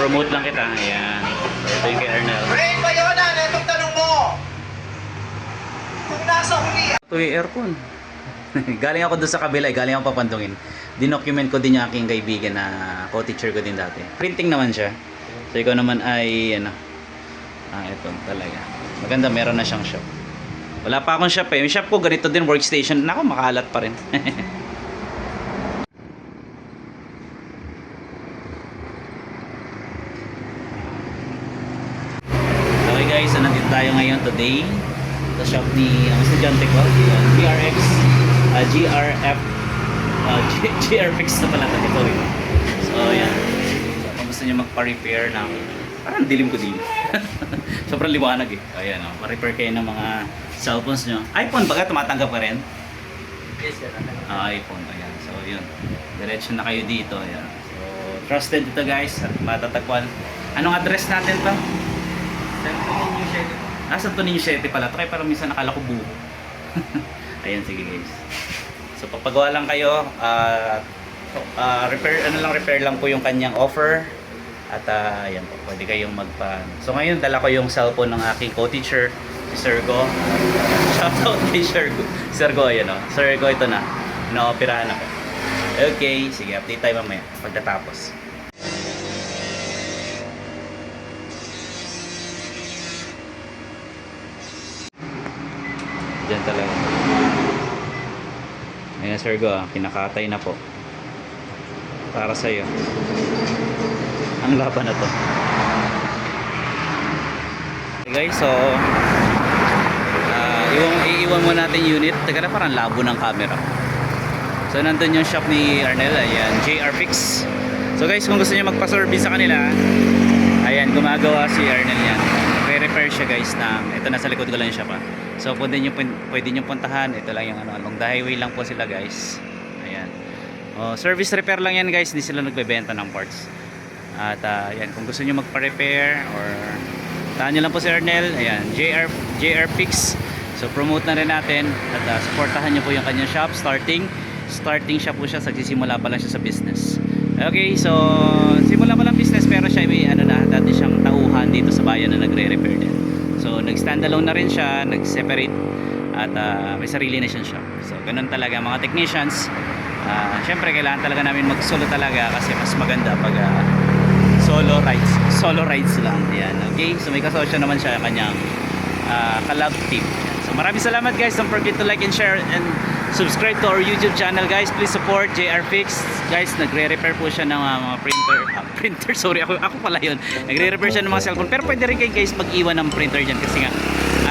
promote lang kita. Ayan. So, ito yung kay Arnel. Ray, Bayona, na itong tanong mo. Kung nasa huli, Ito yung aircon. Galing ako doon sa kabila, galing ako papandungin. Dinocument ko din yung aking kaibigan na co-teacher ko din dati. Printing naman siya. So ikaw naman ay ano. Ito talaga. Maganda, meron na siyang shop. Wala pa akong shop eh. Yung shop ko ganito din, workstation. Nako, makalat pa rin. Okay guys, so nandito tayo ngayon today sa shop ni ang estudyante ko, GRX, GRFX na pala ito. So yan. So kung gusto niyo magpa-repair ng parang dilim ko din. Sobrang liwanag eh. Ayan o, pa-repair kayo ng mga cellphones nyo. iPhone baga tumatanggap ka rin? yes, sir. iPhone, ayan. So yun, diretso na kayo dito. Ayan. So trusted ito guys, at matatagpuan. Anong address natin to? Santo Niño 7 pala. Ito kaya parang minsan nakala ko buo. Ayan, sige guys. So papagawa lang kayo. Repair lang po yung kanyang offer. At ayan po, pwede kayong magpa. So ngayon dala ko yung cellphone ng aking co-teacher, si Sir Go. Shoutout kay Sir Go, ayan o. Sir Go, ito na. Naoperahan ako. Okay, sige, update tayo mamaya pagkatapos. Diyan talaga. Ayan Sir Go, kinakatay na po. Para sa'yo. Ang laban na to. Okay guys, so iiwan mo natin unit. Teka na, parang labo ng camera. So nandun yung shop ni Arnel. Ayan, JRFix. So guys, kung gusto niyo magpa-service sa kanila, ayan, gumagawa si Arnel yan. Re-repair siya guys ng, ito nasa likod ko lang yung shop ha. So pwede nyo puntahan. Ito lang yung along the highway lang po sila guys. Ayan. Service repair lang yan guys. Hindi sila nagbebenta ng parts. At ayan, kung gusto nyo magpa-repair or tahan nyo lang po si Arnel. Ayan, JRFix. So promote na rin natin. At supportahan nyo po yung kanyang shop. Starting siya po siya. Nagsisimula pa lang siya sa business. Okay, so simula pa lang business pero siya may dati siyang tauhan dito sa bayan na nagre-repair din. So nag-standalone na rin siya, nag-separate at may sarili na siyang shop. So ganun talaga mga technicians. Syempre kailangan talaga namin mag-solo talaga kasi mas maganda pag solo rides lang. Yan, okay? So may kasosyo naman siya kanyang collab team. So maraming salamat guys. Don't forget to like and share and subscribe to our YouTube channel guys. Please support JRFix. Guys, nagre-repair po siya ng mga printer. Sorry, ako pala yun. Nagre-repair siya ng mga cellphone. Pero pwede rin kayo guys mag-iwan ng printer dyan kasi nga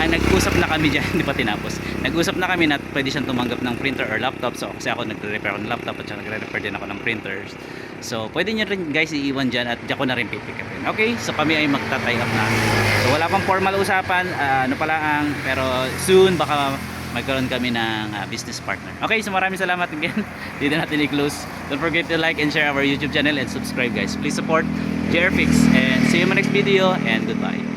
nag-usap na kami dyan. Hindi pa tinapos. Nag-usap na kami na pwede siyang tumanggap ng printer or laptop. So kasi ako nagre-repair ako ng laptop at nagre-repair din ako ng printers. So pwede nyo rin guys iiwan dyan at dyan ko na rin pipick up rin. Okay, so kami ay magta-tie up na. So wala pang formal usapan. Pero soon baka magkaroon kami ng business partner. Okay, so maraming salamat again. Dito natin i-close. Don't forget to like and share our YouTube channel and subscribe guys. Please support JRFix and see you in my next video and goodbye.